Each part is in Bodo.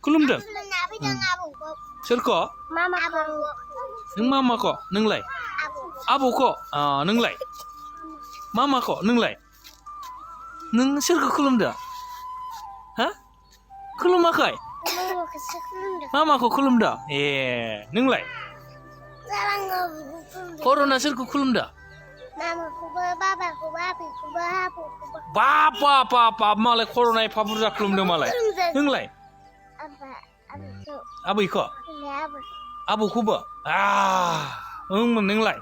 खुलुमदों सोरखौ नों मामाखौ नोंलाय आबौखौ नोंलाय मामाखौ नोंलाय नों सोरखौ खुलुमदों हा खुलुमाखै मामाखौ खुलुमदों ए नोंलाय कर'ना सोरखौ खुलुमदों बाप मालाय कर'ना एफा बुरजा खुलुमदों मालाय नोंलाय आबैखौ आबौखौबो ओंमोन नोंलाय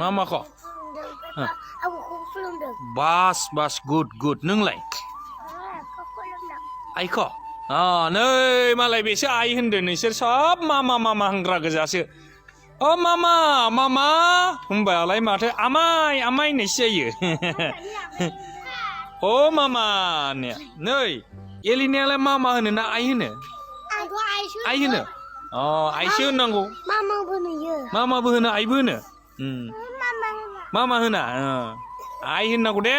मामाखौ बास गुड नोंलाय आइखौ नै मालाय बेसो आइ होनदों नोंसोर सब मामा होनग्रा गोजासो मामा होनबालाय माथो आमाय होननायसो जायो मामा नै एलिनायालाय मामा होनो ना आइ होनो आइ होनो आइसो होननांगौ मामाबो होनो आइबो होनो मामा होना आइ होननांगौ दे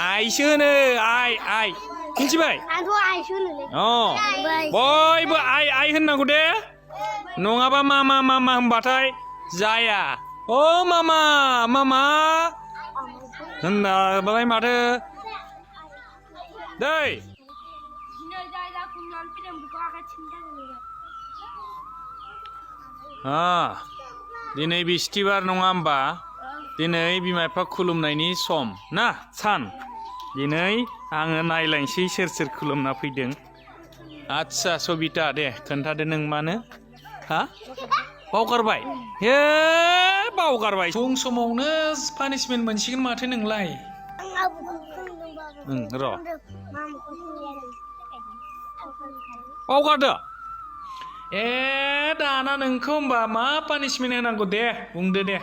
आइसो होनो आइ मिथिबाय बयबो आइ होननांगौ दे नङाबा मामा होनबाथाय जाया मामा होननाबालाय माथो दै दिनै बिस्थिबार नङा होमबा दिनै बिमा बिफा खुलुमनायनि सम ना सान दिनै आङो नायलायनोसै सोर खुलुमना फैदों आदसा सबिता दे खोन्थादो नों मानो बावगारबाय बावगारबाय फुं समावनो पानिसमेन्ट मोनसिगोन माथो नोंलाय र' बावगारदो दाना नोंखौ होमबा मा पानिसमेन्ट होनांगौ दे बुंदो दे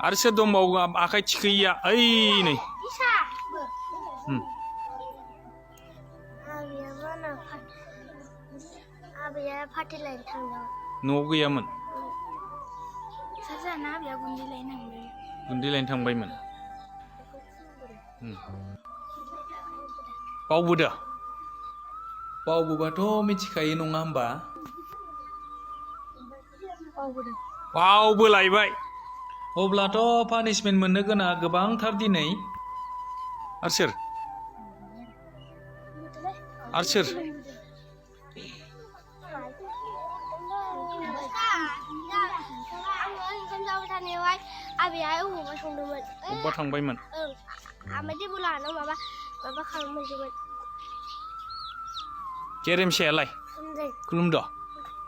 आरो सोर दंबावो आखाइ थिखैया ओइ नै न'आव गैयामोन गुन्दै लायनो थांबायमोन बावबोबाथ' मिथिखायो नङा होमबा बावबोलायबाय अब्लाथ' पानिसमेन्ट मोननो गोनां गोबांथार दिनै आरो सोर अबेबा थांबायमोन गेरेमसायालाय खुलुमदो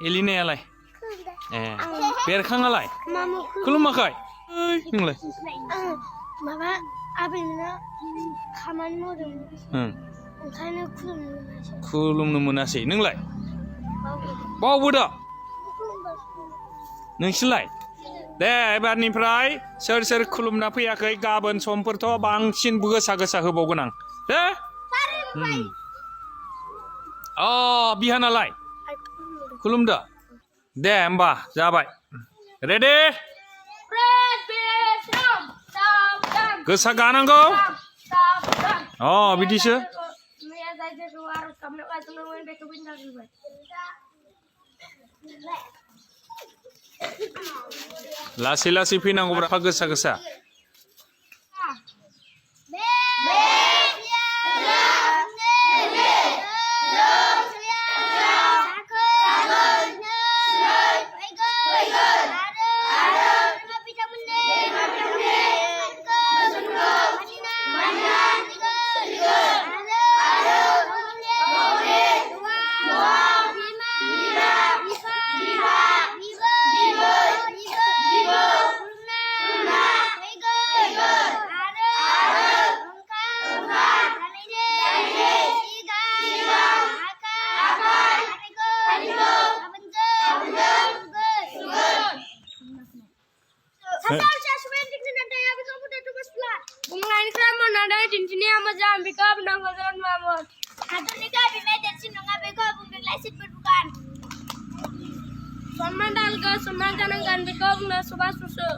एलिनायालाय बेरखाङालाय खुलुमाखै नोंलाय माबा आबैना खामानि मावदोंमोन ओंखायनो खुलुमनो मोनासै नोंलाय बावबोदो नोंसोरलाय दे एबारनिफ्राय सोर खुलुमना फैयाखै गाबोन समफोरथ' बांसिन गोसा होबावगोन आं दे बिहानालाय खुलुमदो दे होमबा जाबाय रेडि गोसा गानांगौ बिदिसो लासै फैनांगौब्रा गोसा Sembah jangan bekom na subah susu.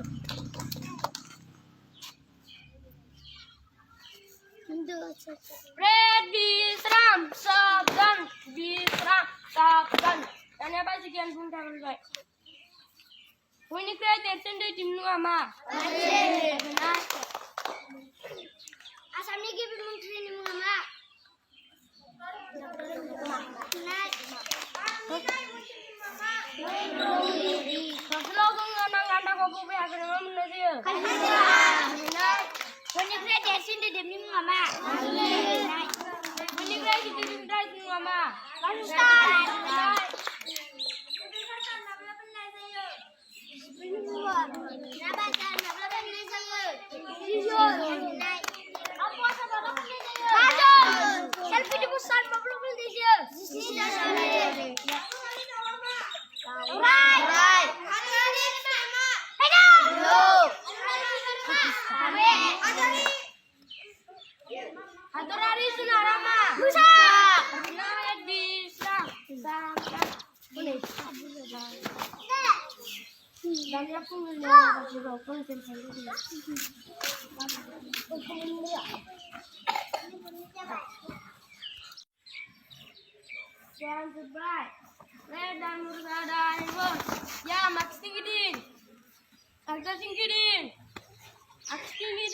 Red Bisram, Sabdan, Bisram, Sabdan. Dan apa sekian pun tak berbaik. Ini kreatif sendiri di nama. Asam ni kita menteri ni nama. Kalau kau nganang kau boleh akan mana dia? Ini kreatif sendiri di nama. Ini kreatif di nama. Selfie di pusat, belum beli dia. Right. Atur hari sunarama. Bisa. Naik bisa. Boleh. Dan aku melihat juga konsen sendiri. Jangan terbaik. Red dan murgada ibu. Ya, max tinggi agda tinggi agda tinggi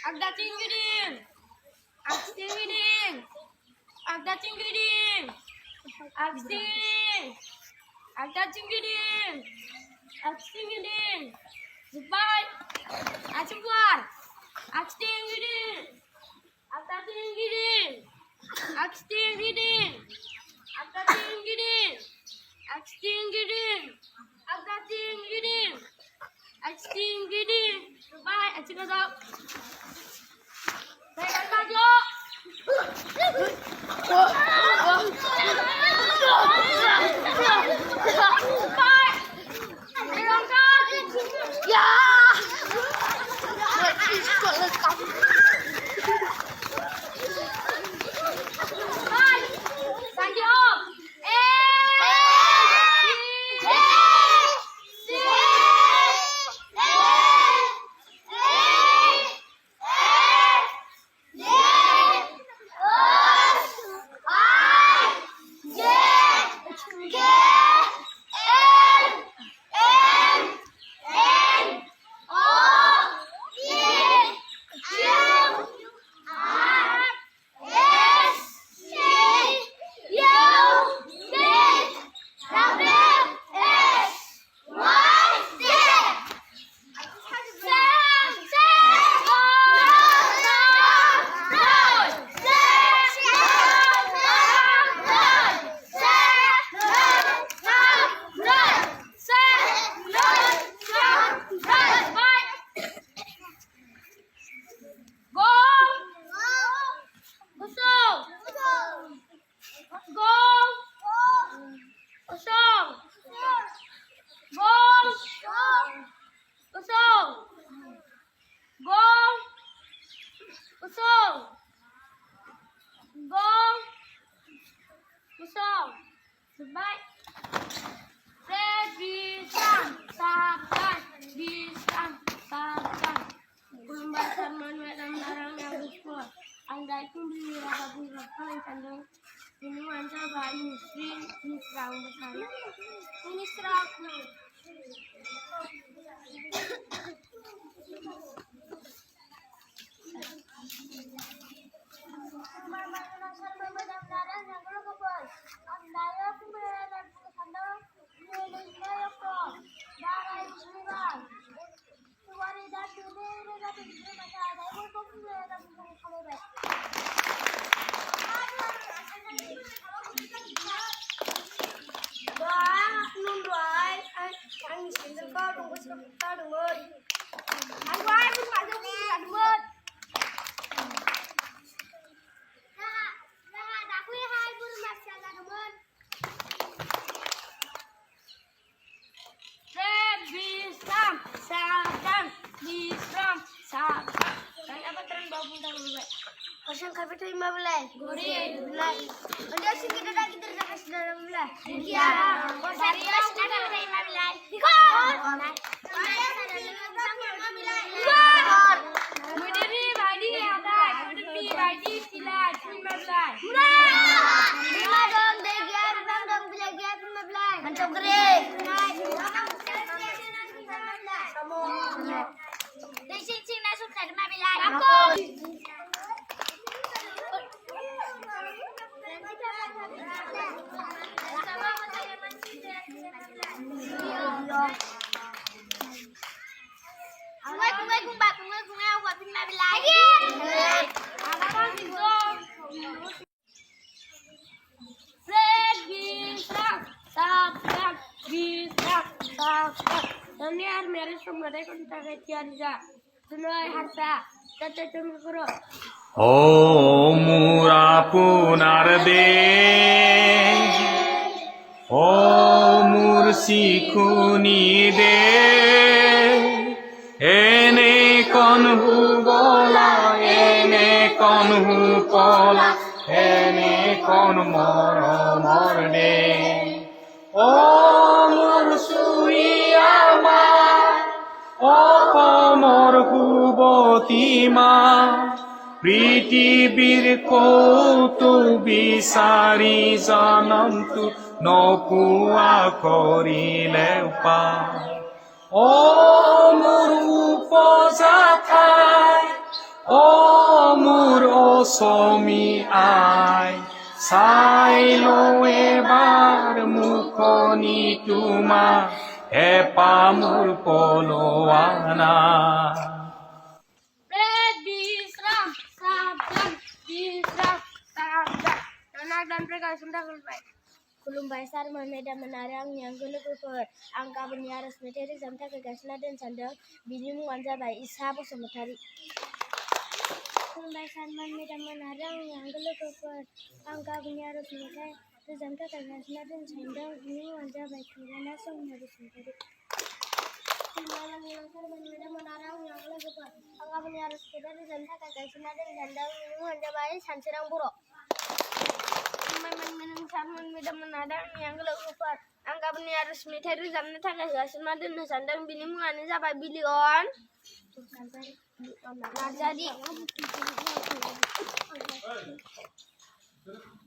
agda tinggi agda tinggi agda tinggi agda tinggi agda tinggi agda tinggi terbaik. Acuar. Agda tinggi agda tinggi agda tinggi agda tinggi agda tinggi agda tinggi agda tinggi terbaik. Acik kau saya akan maju. Terbaik. Berangkat. Ya. Terbaik. Red Bisram, Sabdan, Bisram, Sabdan. Pembahasan manual dan barang yang berkuah. Anda itu beli raga-raga yang candang. Ini manja bayi muslim, ini serang besar. Ini serang. Pasang kafe tu 15. Goreng. Ada sini kita kasih dalam belah. Iya. Pasang kita dalam 15. Ikut. Ikut. Berdiri badi ada. Bilai, terima bilai. Terima dong, Degian, bang dong, belajar terima belai. Mantap kering. Sing nak suka terima belai. Aku. Kumbak terima belai. Daniel mere sumare kon tage tiarja tunai harta tete tumi kuro ও মোর আপনার দেশ ও মোর শিখুনি দে এনে কনহু বলা এনে কনহু পলা এনে কন মর দে ও মোর সুই আমার অপমর হুবতী মা পৃথিৱীৰ কৌতু বিচাৰি জনমটো নপুৱা কৰিলে পা অ মোৰ উপজা ঠাই অ মোৰ অসমী আই চাই লওঁ এবাৰ মুখনি তোমাৰ হেঁপাহ মোৰ পলোৱা নাই anak dan mereka sudah selesai. Kulumbai sar memeda menarang yang gulukukur angka penyiaras materi sampai kegasna dan sandang binimu anja bai isa Basumatari. Kulumbai sar memeda menarang yang gulukukur angka penyiaras materi sampai kegasna dan sandang binimu anja bai kirana Basumatari. Kulumbai sar memeda menarang yang gulukukur angka penyiaras materi sampai kegasna dan sandang binimu anja bai sansirang buruk. Minum menadang yang keluar angka beni harus miteri zamnya tangga gasma dan sandang binimu ane sampai bilion jadi